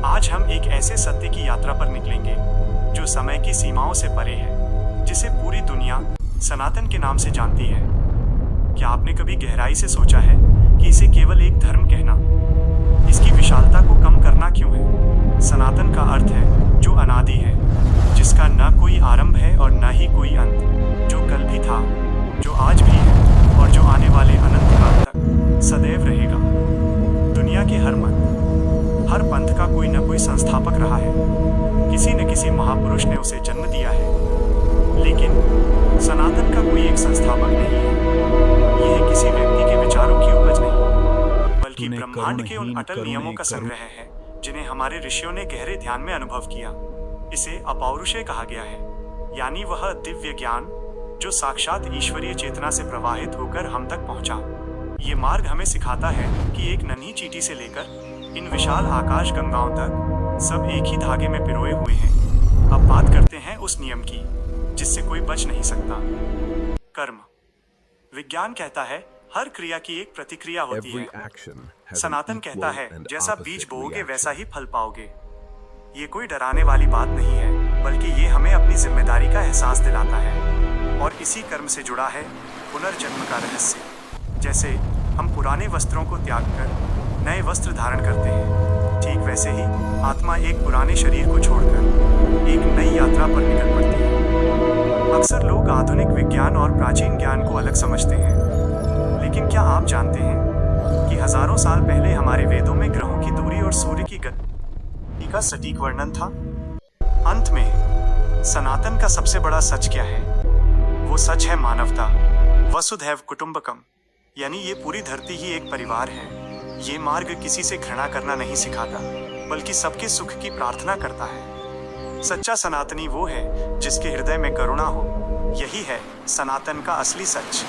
आज हम एक ऐसे सत्य की यात्रा पर निकलेंगे जो समय की सीमाओं से परे है, जिसे पूरी दुनिया सनातन के नाम से जानती है। क्या आपने कभी गहराई से सोचा है कि इसे केवल एक धर्म कहना, इसकी विशालता को कम करना क्यों है? सनातन का अर्थ है जो अनादि है, जिसका न कोई आरंभ है और न ही कोई अंत, जो कल भी था, जो आज भी है और जो आने वाले अनंत काल तक सदैव रहेगा। दुनिया के हर मत, हर पंथ का कोई न कोई संस्थापक रहा है, किसी न किसी महापुरुष ने उसे जन्म दिया है, लेकिन सनातन का कोई एक संस्थापक नहीं है। यह किसी व्यक्ति के विचारों की उपज नहीं, बल्कि ब्रह्मांड के उन अटल नियमों का संग्रह है जिन्हें हमारे ऋषियों ने गहरे ध्यान में अनुभव किया। इसे अपौरुषेय कहा गया है, यानी वह दिव्य ज्ञान जो साक्षात ईश्वरीय चेतना से प्रवाहित होकर हम तक पहुंचा। ये मार्ग हमें सिखाता है कि एक नन्ही चींटी से लेकर इन विशाल आकाश गंगाओं तक सब एक ही धागे में पिरोए हुए हैं। अब बात करते हैं उस नियम की जिससे कोई बच नहीं सकता, कर्म। विज्ञान कहता है हर क्रिया की एक प्रतिक्रिया होती है। सनातन कहता है जैसा बीज बोओगे वैसा ही फल पाओगे। ये कोई डराने वाली बात नहीं है, बल्कि ये हमें अपनी जिम्मेदारी का एहसास दिलाता है। और इसी कर्म से जुड़ा है पुनर्जन्म का रहस्य। जैसे हम पुराने वस्त्रों को त्याग कर नए वस्त्र धारण करते हैं, ठीक वैसे ही आत्मा एक पुराने शरीर को छोड़कर एक नई यात्रा पर निकल पड़ती है। अक्सर लोग आधुनिक विज्ञान और प्राचीन ज्ञान को अलग समझते हैं, लेकिन क्या आप जानते हैं कि हजारों साल पहले हमारे वेदों में ग्रहों की दूरी और सूर्य की गति का सटीक वर्णन था? अंत में सनातन का सबसे बड़ा सच क्या है? वो सच है मानवता, वसुधैव कुटुंबकम, यानी ये पूरी धरती ही एक परिवार है। ये मार्ग किसी से घृणा करना नहीं सिखाता, बल्कि सबके सुख की प्रार्थना करता है। सच्चा सनातनी वो है जिसके हृदय में करुणा हो। यही है सनातन का असली सच।